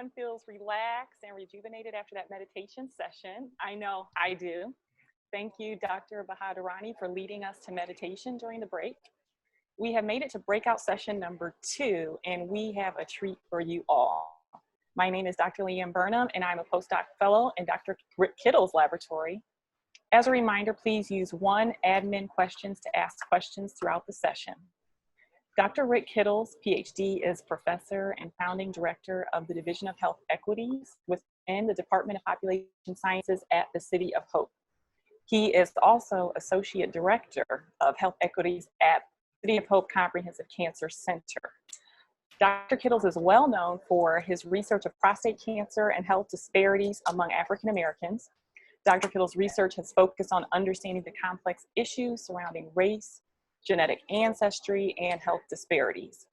everyone feels relaxed and rejuvenated after that meditation session. I know I do. Thank you, Dr. Bahadirani, for leading us to meditation during the break. We have made it to breakout session number 2, and we have a treat for you all. My name is Dr. Leanne Burnham, and I'm a postdoc fellow in Dr. Rick Kittles' laboratory. As a reminder, please use 1 admin questions to ask questions throughout the session. Dr. Rick Kittles, PhD, is professor and founding director of the Division of Health Equities within the Department of Population Sciences at the City of Hope. He is also associate director of health equities at City of Hope Comprehensive Cancer Center. Dr. Kittles is well known for his research of prostate cancer and health disparities among African Americans. Dr. Kittles' research has focused on understanding the complex issues surrounding race, genetic ancestry, and health disparities.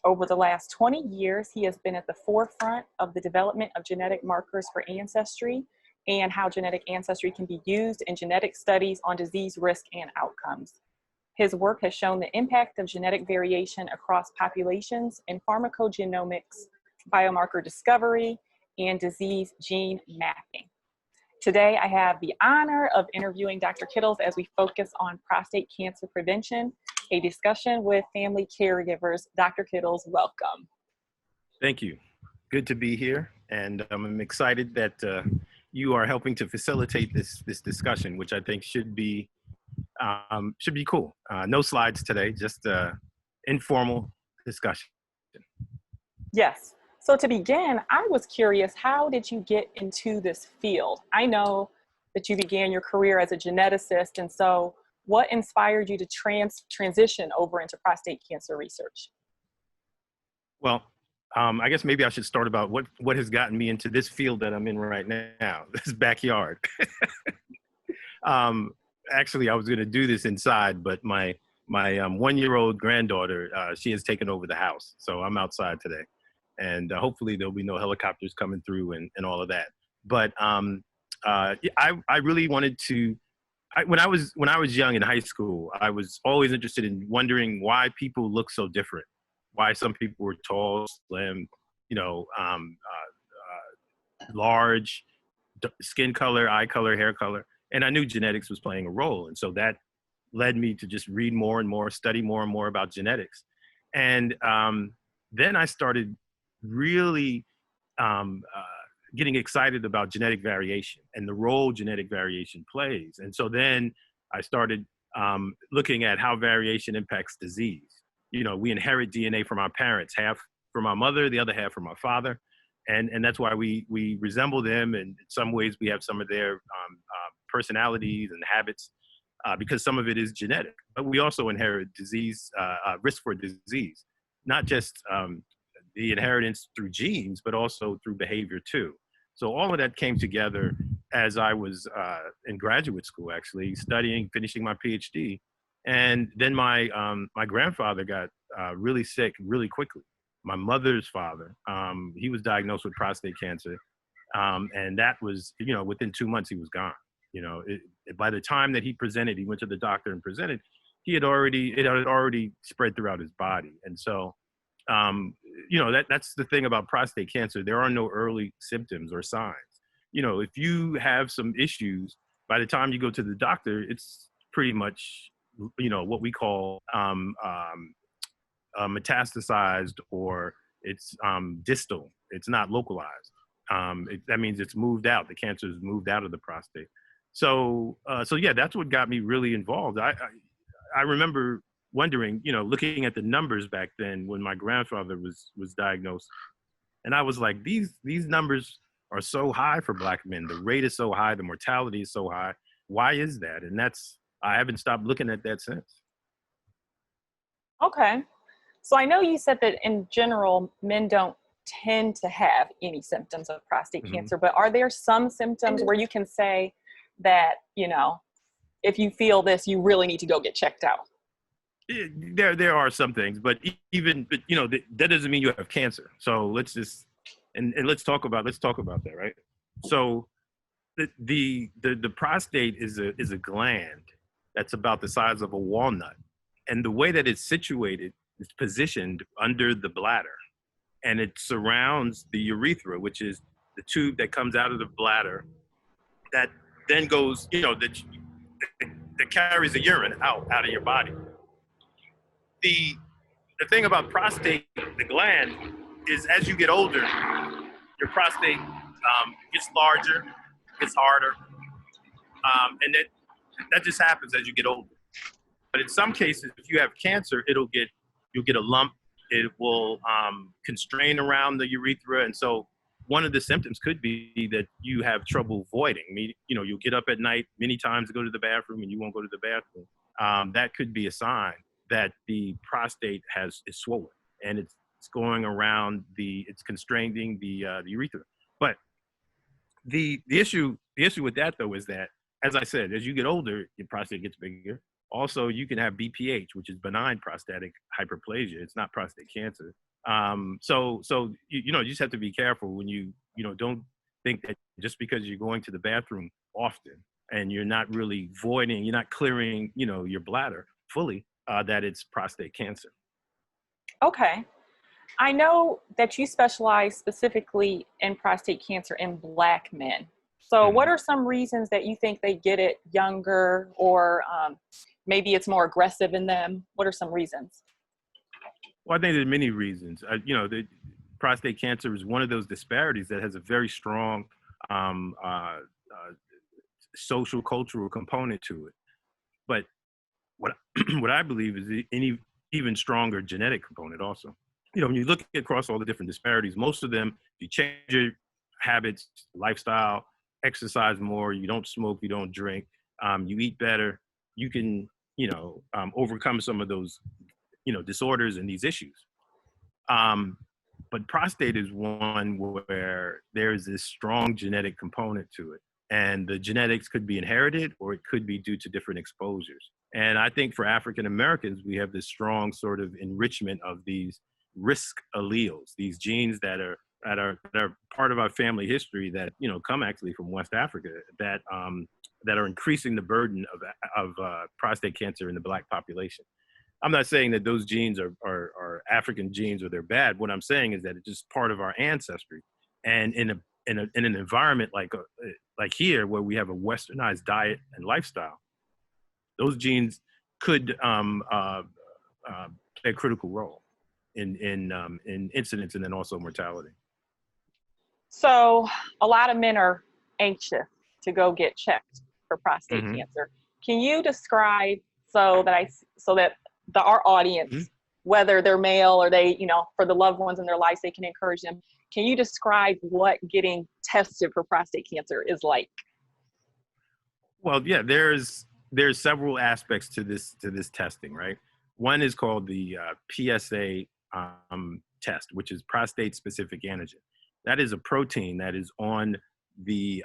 Over the last 20 years, he has been at the forefront of the development of genetic markers for ancestry and how genetic ancestry can be used in genetic studies on disease risk and outcomes. His work has shown the impact of genetic variation across populations in pharmacogenomics, biomarker discovery, and disease gene mapping. Today, I have the honor of interviewing Dr. Kittles as we focus on prostate cancer prevention, a discussion with family caregivers. Dr. Kittles, welcome. Thank you. Good to be here, and I'm excited that you are helping to facilitate this discussion, which I think should be cool. No slides today, just informal discussion. Yes. So to begin, I was curious, how did you get into this field? I know that you began your career as a geneticist, and so what inspired you to transition over into prostate cancer research? Well, I guess maybe I should start about what has gotten me into this field that I'm in right now, this backyard. Actually, I was going to do this inside, but my 1-year-old granddaughter, she has taken over the house, so I'm outside today. And hopefully there'll be no helicopters coming through and all of that. But I really wanted to. When I was young in high school, I was always interested in wondering why people look so different. Why some people were tall, slim, large, skin color, eye color, hair color, and I knew genetics was playing a role. And so that led me to just read more and more, study more and more about genetics. And then I started really getting excited about genetic variation and the role genetic variation plays. And so then I started looking at how variation impacts disease. You know, we inherit DNA from our parents, half from our mother, the other half from our father. And that's why we resemble them. And in some ways we have some of their personalities and habits because some of it is genetic. But we also inherit disease, risk for disease, not just the inheritance through genes, but also through behavior too. So all of that came together as I was in graduate school, actually studying, finishing my PhD. And then my grandfather got really sick really quickly. My mother's father, he was diagnosed with prostate cancer. And that was, within 2 months he was gone. By the time that he went to the doctor and presented, it had already spread throughout his body. And so, that's the thing about prostate cancer. There are no early symptoms or signs. If you have some issues, by the time you go to the doctor, it's pretty much, what we call metastasized, or it's distal. It's not localized. That means it's moved out. The cancer is moved out of the prostate. So yeah, that's what got me really involved. I remember wondering, looking at the numbers back then when my grandfather was diagnosed, and I was like, these numbers are so high for Black men. The rate is so high. The mortality is so high. Why is that? And I haven't stopped looking at that since. Okay. So I know you said that in general, men don't tend to have any symptoms of prostate cancer, but are there some symptoms where you can say that, if you feel this, you really need to go get checked out? There are some things, but that doesn't mean you have cancer. So let's talk about that, right? So the prostate is a gland that's about the size of a walnut, and the way that it's situated is positioned under the bladder. and it surrounds the urethra, which is the tube that comes out of the bladder that then goes, that carries the urine out of your body. The thing about prostate, the gland, is as you get older, your prostate gets larger, gets harder, and that just happens as you get older. But in some cases, if you have cancer, you'll get a lump. It will constrain around the urethra, and so one of the symptoms could be that you have trouble voiding. I mean, you'll get up at night many times to go to the bathroom, and you won't go to the bathroom. That could be a sign that the prostate is swollen, and it's going around it's constraining the urethra. But the issue with that, though, is that, as I said, as you get older, your prostate gets bigger. Also, you can have BPH, which is benign prostatic hyperplasia. It's not prostate cancer. So you just have to be careful when you don't think that just because you're going to the bathroom often and you're not really voiding, you're not clearing, your bladder fully, that it's prostate cancer. Okay. I know that you specialize specifically in prostate cancer in Black men. So what are some reasons that you think they get it younger, or maybe it's more aggressive in them? What are some reasons? Well, I think there's many reasons. The prostate cancer is one of those disparities that has a very strong social cultural component to it. But what I believe is an even stronger genetic component also. When you look across all the different disparities, most of them, you change your habits, lifestyle, exercise more, you don't smoke, you don't drink, you eat better, you can, overcome some of those, disorders and these issues. But prostate is one where there's this strong genetic component to it. And the genetics could be inherited, or it could be due to different exposures. And I think for African Americans, we have this strong sort of enrichment of these risk alleles, these genes that are part of our family history that come actually from West Africa, that are increasing the burden of prostate cancer in the Black population. I'm not saying that those genes are African genes or they're bad. What I'm saying is that it's just part of our ancestry, and in an environment like here, where we have a westernized diet and lifestyle, those genes could play a critical role in incidence and then also mortality. So a lot of men are anxious to go get checked for prostate cancer. Can you describe so that our audience, whether they're male or they, for the loved ones in their lives, they can encourage them. Can you describe what getting tested for prostate cancer is like? Well, yeah, there's several aspects to this testing, right? One is called the PSA test, which is prostate specific antigen. That is a protein that is on the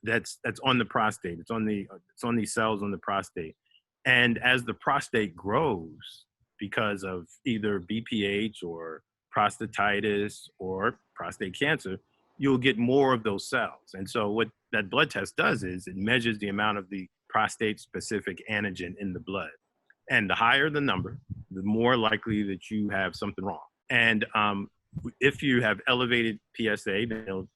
that's on the prostate. It's on these cells on the prostate. And as the prostate grows, because of either BPH or prostatitis or prostate cancer, you'll get more of those cells. And so what that blood test does is it measures the amount of the prostate specific antigen in the blood. And the higher the number, the more likely that you have something wrong. And if you have elevated PSA, they'll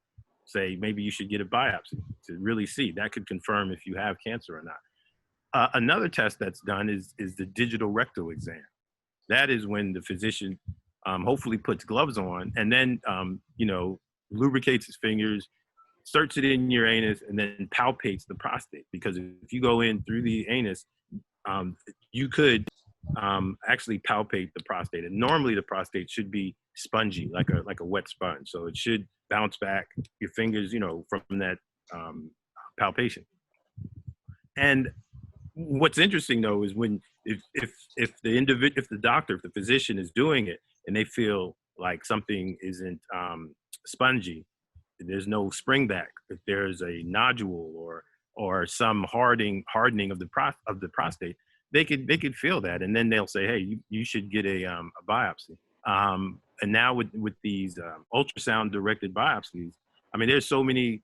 say maybe you should get a biopsy to really see. That could confirm if you have cancer or not. Another test that's done is the digital rectal exam. That is when the physician hopefully puts gloves on and then, lubricates his fingers, inserts it in your anus, and then palpates the prostate. Because if you go in through the anus, you could actually palpate the prostate. And normally the prostate should be spongy, like a wet sponge. So it should bounce back your fingers, from that palpation. And what's interesting though is when if the doctor, if the physician is doing it and they feel like something isn't spongy, there's no spring back, if there's a nodule or some hardening of the prostate, they could feel that, and then they'll say, hey, you should get a biopsy. And now with these ultrasound directed biopsies, I mean, there's so many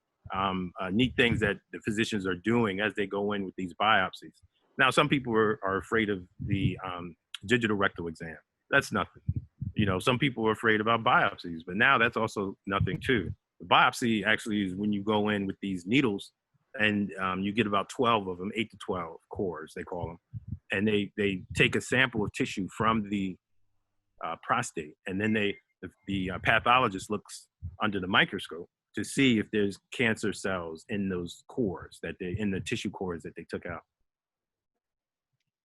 neat things that the physicians are doing as they go in with these biopsies. Now, some people are afraid of the digital rectal exam. That's nothing. You know, some people were afraid about biopsies, but now that's also nothing too. The biopsy actually is when you go in with these needles and you get about 12 of them, 8 to 12 cores, they call them. And they take a sample of tissue from the prostate, and then the pathologist looks under the microscope to see if there's cancer cells in those cores in the tissue cores that they took out.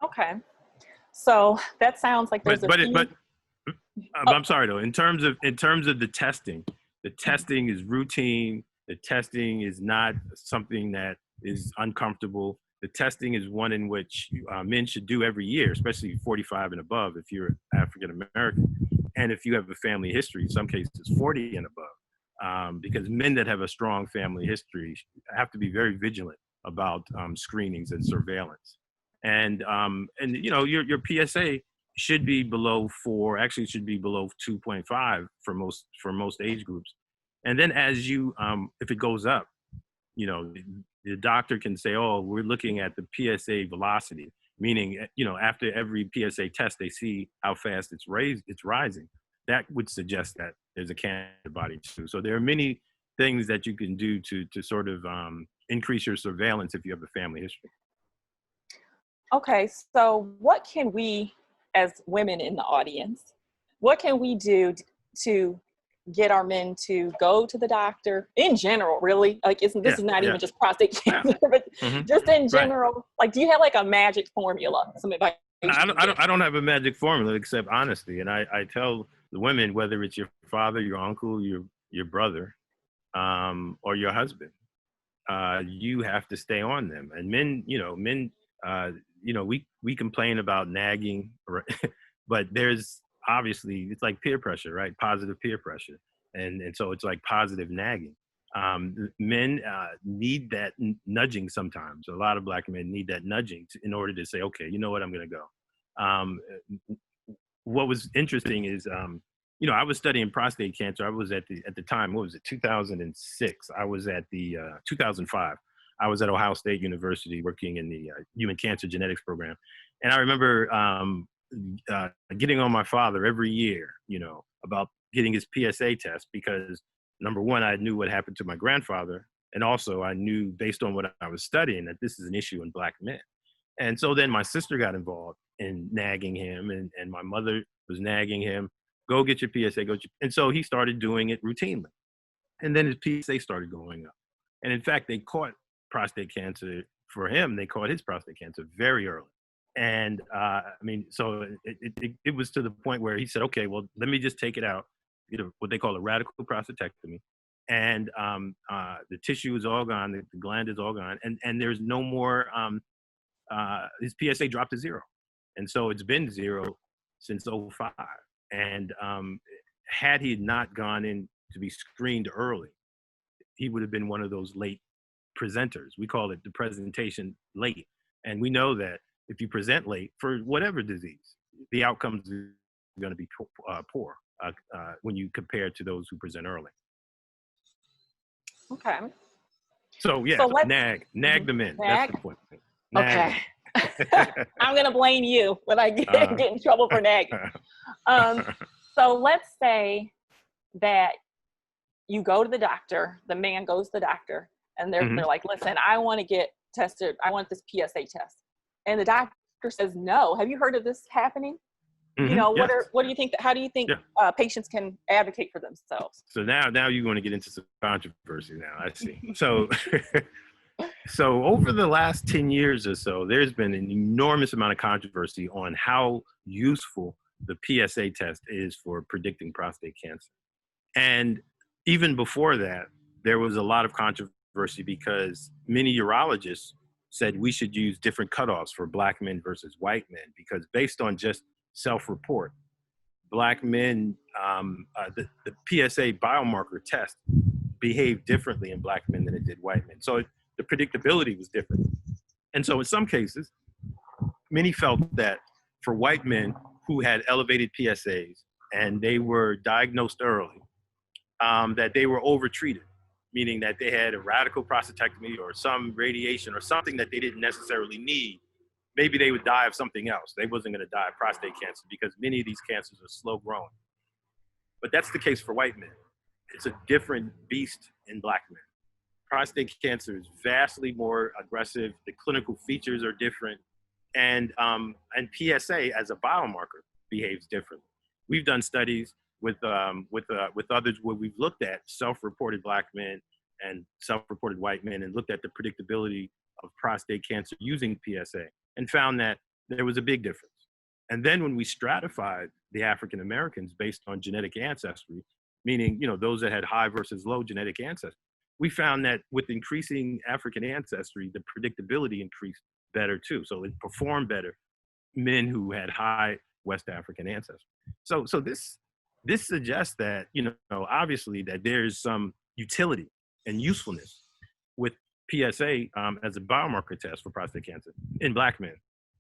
Okay. So that sounds like there's I'm sorry though. In terms of the testing is routine. The testing is not something that is uncomfortable. The testing is one in which men should do every year, especially 45 and above if you're African American, and if you have a family history, in some cases 40 and above, because men that have a strong family history have to be very vigilant about screenings and surveillance. And you know, your PSA should be below 4, actually it should be below 2.5 for most age groups. And then as you, if it goes up, you know, the doctor can say, oh, we're looking at the PSA velocity, meaning, you know, after every PSA test, they see how fast it's rising. That would suggest that there's a cancer body too. So there are many things that you can do to sort of increase your surveillance if you have a family history. Okay, so what can we, as women in the audience, what can we do to get our men to go to the doctor in general, really? Like, this is not even just prostate cancer, but just in general. Right. Like, do you have like a magic formula? Some advice? I don't have a magic formula except honesty. And I tell the women, whether it's your father, your uncle, your brother, or your husband, you have to stay on them. And men, we complain about nagging, but there's obviously, it's like peer pressure, right? Positive peer pressure. And so it's like positive nagging. Men need that nudging sometimes. A lot of Black men need that nudging in order to say, okay, you know what, I'm going to go. What was interesting is, I was studying prostate cancer. I was at the time, 2006? I was at 2005. I was at Ohio State University working in the human cancer genetics program. And I remember getting on my father every year, about getting his PSA test, because number one, I knew what happened to my grandfather. And also I knew, based on what I was studying, that this is an issue in Black men. And so then my sister got involved in nagging him, and my mother was nagging him, go get your PSA, and so he started doing it routinely. And then his PSA started going up. And in fact, they caught prostate cancer for him. They caught his prostate cancer very early. And so it was to the point where he said, okay, well, let me just take it out, what they call a radical prostatectomy. And the tissue is all gone, the gland is all gone, and there's no more, his PSA dropped to 0. And so it's been 0 since 2005. And had he not gone in to be screened early, he would have been one of those late presenters. We call it the presentation late. And we know that if you present late for whatever disease, the outcomes are going to be poor when you compare to those who present early. Okay. So yeah, nag them in. That's the point. Okay. I'm going to blame you when I get in trouble for nagging. So let's say that you go to the doctor, the man goes to the doctor, and they're like, listen, I want to get tested. I want this PSA test. And the doctor says no. Have you heard of this happening? What do you think? How do you think patients can advocate for themselves? So now you're going to get into some controversy now, I see. So over the last 10 years or so, there's been an enormous amount of controversy on how useful the PSA test is for predicting prostate cancer. And even before that, there was a lot of controversy because many urologists said we should use different cutoffs for Black men versus white men, because based on just self-report, Black men, the PSA biomarker test behaved differently in Black men than it did white men. So the predictability was different. And so in some cases, many felt that for white men who had elevated PSAs and they were diagnosed early, that they were overtreated, meaning that they had a radical prostatectomy or some radiation or something that they didn't necessarily need. Maybe they would die of something else. They wasn't going to die of prostate cancer because many of these cancers are slow growing. But that's the case for white men. It's a different beast in black men. Prostate cancer is vastly more aggressive. The clinical features are different, and PSA as a biomarker behaves differently. We've done studies with others where we've looked at self-reported black men and self-reported white men and looked at the predictability of prostate cancer using PSA and found that there was a big difference. And then when we stratified the African Americans based on genetic ancestry, meaning, you know, those that had high versus low genetic ancestry, we found that with increasing African ancestry, the predictability increased better too. So it performed better men who had high West African ancestry. So this suggests that, you know, obviously that there's some utility and usefulness with PSA as a biomarker test for prostate cancer in black men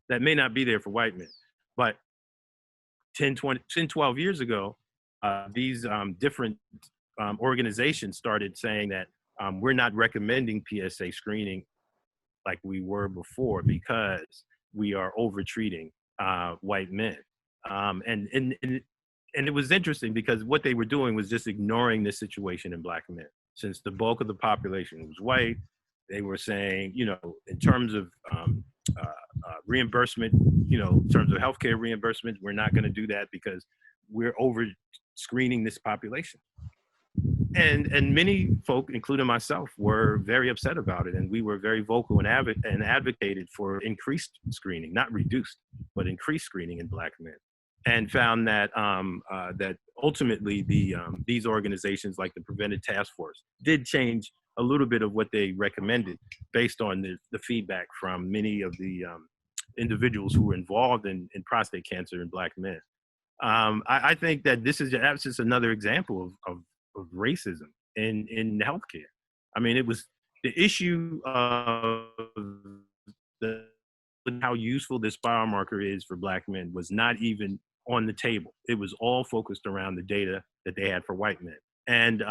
that may not be there for white men. But 10, 12 years ago, these different organizations started saying that we're not recommending PSA screening like we were before because we are over-treating white men. And it was interesting because what they were doing was just ignoring this situation in black men. Since the bulk of the population was white, they were saying, you know, in terms of reimbursement, you know, in terms of healthcare reimbursement, we're not going to do that because we're over screening this population. And many folk, including myself, were very upset about it. And we were very vocal and advocated for increased screening, not reduced, but increased screening in black men. And found that that ultimately these organizations like the Preventive Task Force did change a little bit of what they recommended based on the feedback from many of the individuals who were involved in prostate cancer in black men. I think that that's just another example of racism in healthcare. I mean, it was the issue of how useful this biomarker is for black men was not even on the table. It was all focused around the data that they had for white men. And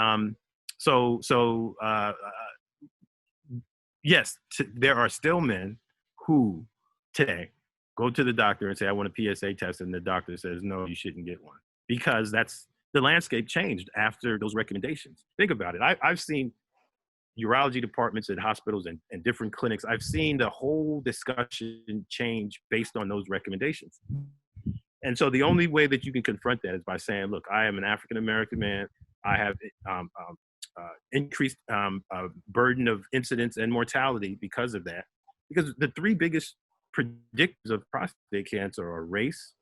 yes, there are still men who today go to the doctor and say, I want a PSA test. And the doctor says, no, you shouldn't get one, because the landscape changed after those recommendations. Think about it. I've seen urology departments at hospitals and different clinics. I've seen the whole discussion change based on those recommendations. And so the only way that you can confront that is by saying, look, I am an African-American man. I have increased burden of incidence and mortality because of that. Because the three biggest predictors of prostate cancer are race,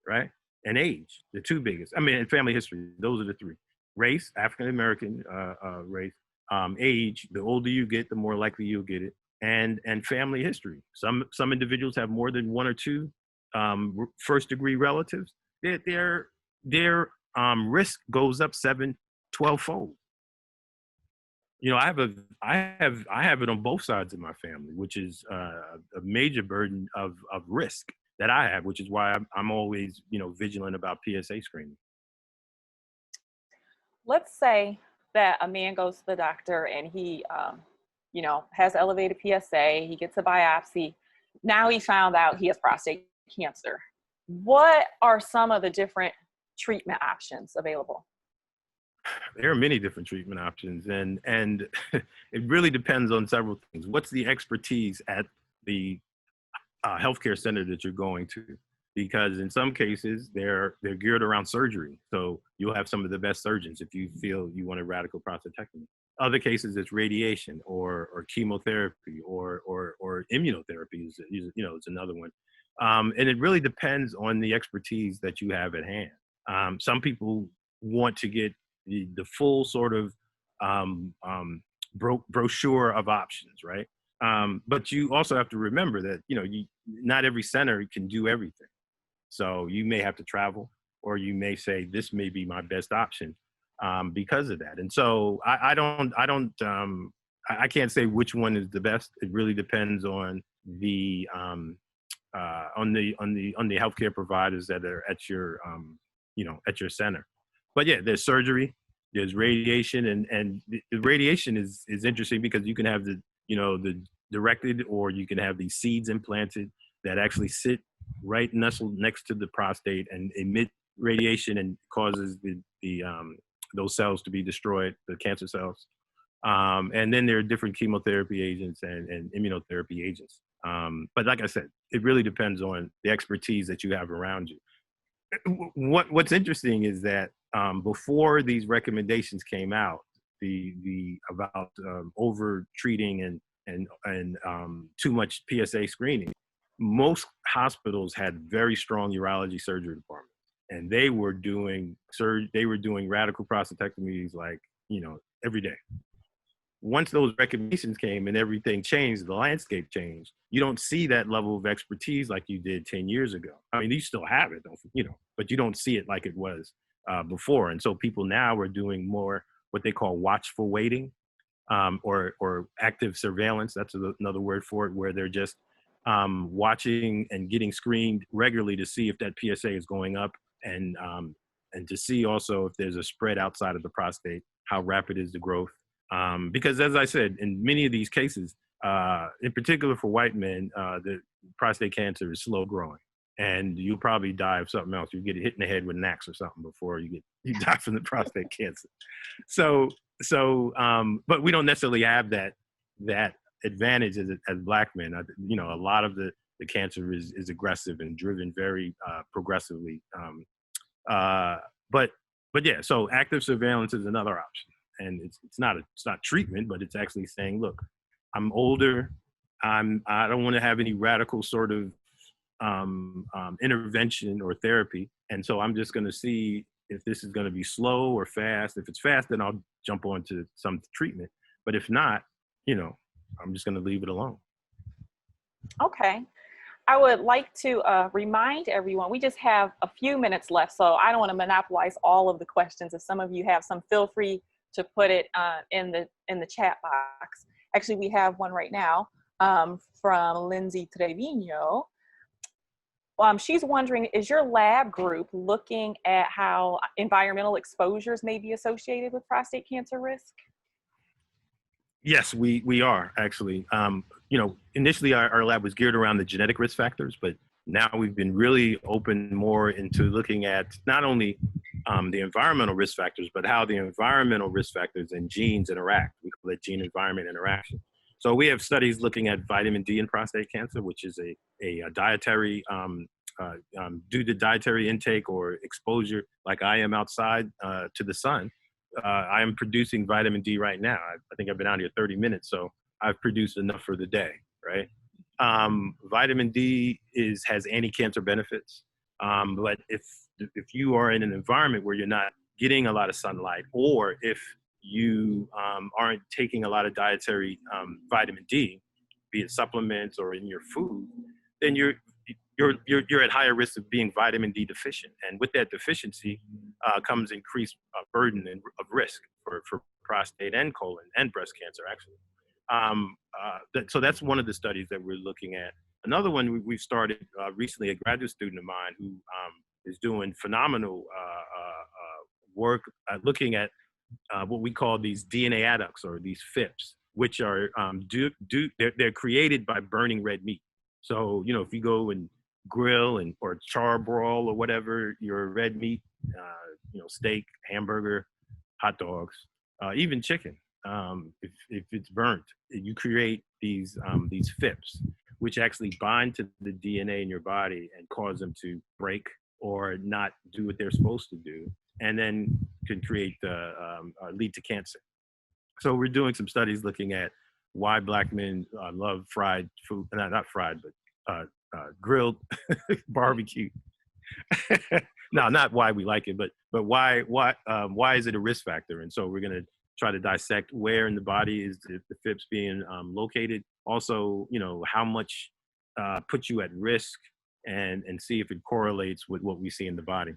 right? And age, the two biggest. I mean, and family history, those are the three. Race, African-American race, age, the older you get, the more likely you'll get it, and family history. Some individuals have more than one or two first-degree relatives. Their risk goes up 12-fold. You know, I have it on both sides of my family, which is a major burden of risk that I have, which is why I'm always, you know, vigilant about PSA screening. Let's say that a man goes to the doctor and he, you know, has elevated PSA, he gets a biopsy. Now he found out he has prostate cancer. What are some of the different treatment options available? There are many different treatment options, and it really depends on several things. What's the expertise at the healthcare center that you're going to? Because in some cases they're geared around surgery, so you'll have some of the best surgeons if you feel you want a radical prostatectomy. Other cases it's radiation or chemotherapy or immunotherapy is, you know, it's another one. And it really depends on the expertise that you have at hand. Some people want to get the full sort of brochure of options, right? But you also have to remember that, you know, not every center can do everything. So you may have to travel, or you may say, this may be my best option because of that. And so I can't say which one is the best. It really depends on the healthcare providers that are at your at your center. But yeah, there's surgery, there's radiation, and the radiation is interesting because you can have the directed, or you can have these seeds implanted that actually sit right nestled next to the prostate and emit radiation and causes those cells to be destroyed, the cancer cells. And then there are different chemotherapy agents and immunotherapy agents. But like I said, it really depends on the expertise that you have around you. What's interesting is that before these recommendations came out, about over treating and too much PSA screening, most hospitals had very strong urology surgery departments, and they were doing radical prostatectomies like, every day. Once those recommendations came and everything changed, the landscape changed, you don't see that level of expertise like you did 10 years ago. I mean, you still have it, but you don't see it like it was before. And so people now are doing more what they call watchful waiting, or active surveillance. That's another word for it, where they're just watching and getting screened regularly to see if that PSA is going up, and to see also if there's a spread outside of the prostate, how rapid is the growth. Because as I said, in many of these cases, in particular for white men, the prostate cancer is slow growing, and you'll probably die of something else. You get hit in the head with an axe or something before you die from the prostate cancer. But we don't necessarily have that advantage as Black men. A lot of the cancer is aggressive and driven very progressively. But yeah, so active surveillance is another option. And it's not treatment, but it's actually saying, look, I'm older. I don't want to have any radical sort of intervention or therapy. And so I'm just going to see if this is going to be slow or fast. If it's fast, then I'll jump onto some treatment. But if not, I'm just going to leave it alone. Okay. I would like to remind everyone, we just have a few minutes left, so I don't want to monopolize all of the questions. If some of you have some, feel free to put it in the chat box. Actually, we have one right now from Lindsay Trevino. She's wondering, is your lab group looking at how environmental exposures may be associated with prostate cancer risk? Yes, we are actually. Initially our lab was geared around the genetic risk factors, but now we've been really open more into looking at not only the environmental risk factors, but how the environmental risk factors and genes interact. We call it gene environment interaction. So we have studies looking at vitamin D in prostate cancer, which is a dietary, due to dietary intake or exposure, like I am outside to the sun. I am producing vitamin D right now. I think I've been out here 30 minutes, so I've produced enough for the day, right? Vitamin D has anti-cancer benefits, but if you are in an environment where you're not getting a lot of sunlight, or if you aren't taking a lot of dietary vitamin D, be it supplements or in your food, then you're at higher risk of being vitamin D deficient. And with that deficiency comes increased burden of risk for prostate and colon and breast cancer, actually. So that's one of the studies that we're looking at. Another one we've started recently, a graduate student of mine who is doing phenomenal work looking at what we call these DNA adducts, or these FIPs, which are they're created by burning red meat. So, if you go and grill or charbroil or whatever your red meat, steak, hamburger, hot dogs, even chicken, if it's burnt, you create these FIPs, which actually bind to the DNA in your body and cause them to break or not do what they're supposed to do, and then can lead to cancer. So we're doing some studies looking at why Black men love fried food, not fried, but grilled barbecue. No, not why we like it, but why is it a risk factor? And so we're going to try to dissect where in the body is the FIPS being located. Also, how much puts you at risk, and see if it correlates with what we see in the body.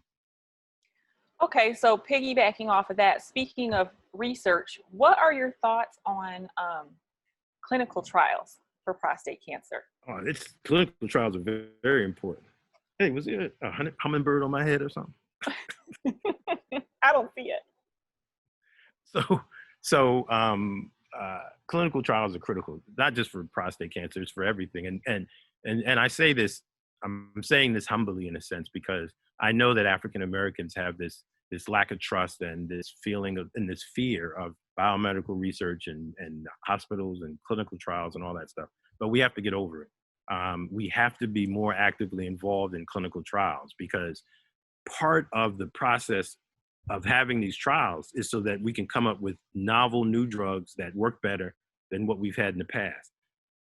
Okay, so piggybacking off of that, speaking of research, what are your thoughts on clinical trials for prostate cancer? Clinical trials are very, very important. Hey, was there a hummingbird on my head or something? I don't see it. So clinical trials are critical, not just for prostate cancer, it's for everything. And I say this, I'm saying this humbly in a sense, because I know that African Americans have this lack of trust and this feeling of, and this fear of biomedical research and hospitals and clinical trials and all that stuff. But we have to get over it. We have to be more actively involved in clinical trials, because part of the process of having these trials is so that we can come up with novel new drugs that work better than what we've had in the past.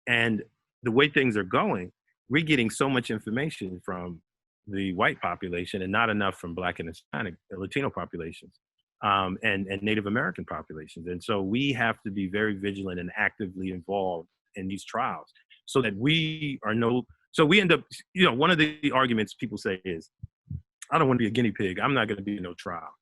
And the way things are going, we're getting so much information from the white population and not enough from Black and Hispanic, Latino populations, and Native American populations. And so we have to be very vigilant and actively involved in these trials so that we are so we end up, one of the arguments people say is, I don't want to be a guinea pig. I'm not going to be in no trial.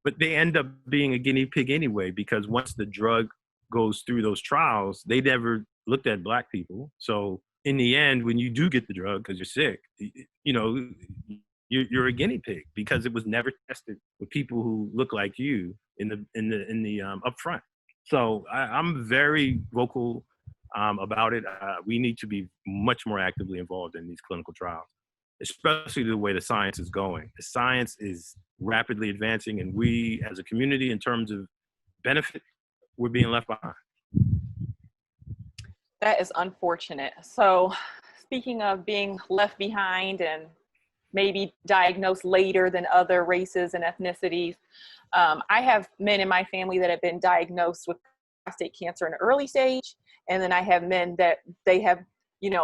But they end up being a guinea pig anyway, because once the drug goes through those trials, they never looked at Black people. So in the end, when you do get the drug because you're sick, you're a guinea pig, because it was never tested with people who look like you in the upfront. So I'm very vocal about it. We need to be much more actively involved in these clinical trials, especially the way the science is going. The science is rapidly advancing, and we as a community, in terms of benefit, we're being left behind. That is unfortunate. So speaking of being left behind and maybe diagnosed later than other races and ethnicities, I have men in my family that have been diagnosed with prostate cancer in an early stage, and then I have men that they have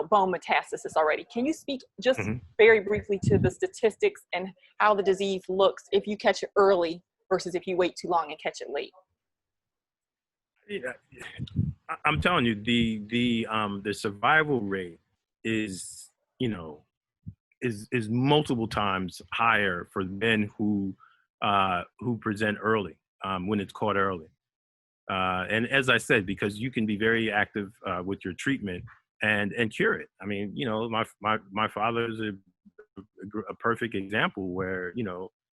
bone metastasis already. Can you speak just very briefly to the statistics and how the disease looks if you catch it early versus if you wait too long and catch it late? Yeah, I'm telling you, the survival rate is multiple times higher for men who present early, when it's caught early. And as I said, because you can be very active with your treatment and cure it. I mean, my father is a perfect example where,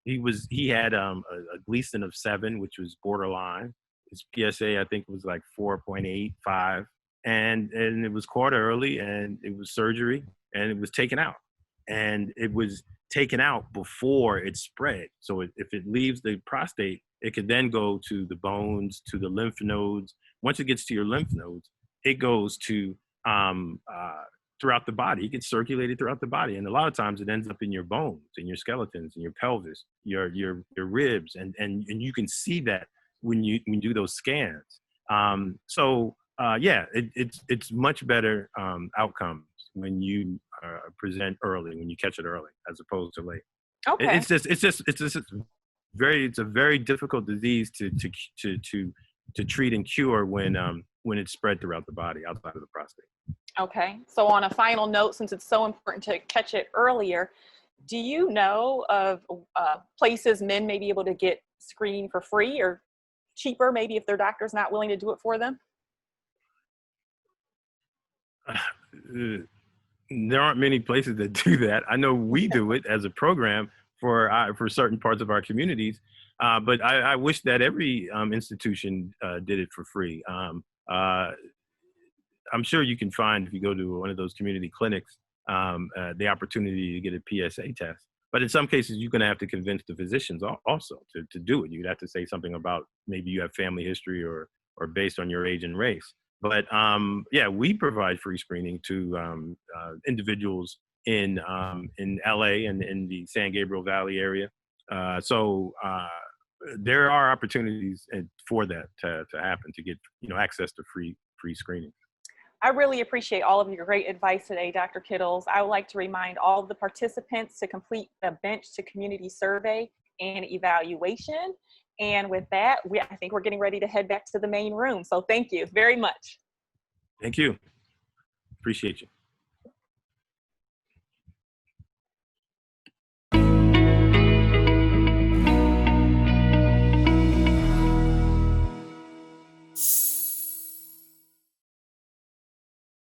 he had a Gleason of 7, which was borderline. His PSA, I think, was like 4.85, and it was caught early, and it was surgery, and it was taken out. And it was taken out before it spread. So if it leaves the prostate, it could then go to the bones, to the lymph nodes. Once it gets to your lymph nodes, it goes to throughout the body. It gets circulated throughout the body, and a lot of times it ends up in your bones, in your skeletons, in your pelvis, your ribs, and you can see that when you do those scans. It's much better outcomes when you present early, when you catch it early, as opposed to late. Okay. It's a very difficult disease to treat and cure when it's spread throughout the body outside of the prostate. Okay. So on a final note, since it's so important to catch it earlier, do you know of places men may be able to get screening for free or cheaper, maybe if their doctor's not willing to do it for them? There aren't many places that do that. I know we do it as a program for certain parts of our communities, but I wish that every institution did it for free. I'm sure you can find, if you go to one of those community clinics, the opportunity to get a PSA test. But in some cases, you're going to have to convince the physicians also to do it. You'd have to say something about maybe you have family history or based on your age and race. But we provide free screening to individuals in LA and in the San Gabriel Valley area. So there are opportunities for that to happen, to get access to free screening. I really appreciate all of your great advice today, Dr. Kittles. I would like to remind all of the participants to complete the Bench to Community survey and evaluation. And with that, I think we're getting ready to head back to the main room. So thank you very much. Thank you. Appreciate you.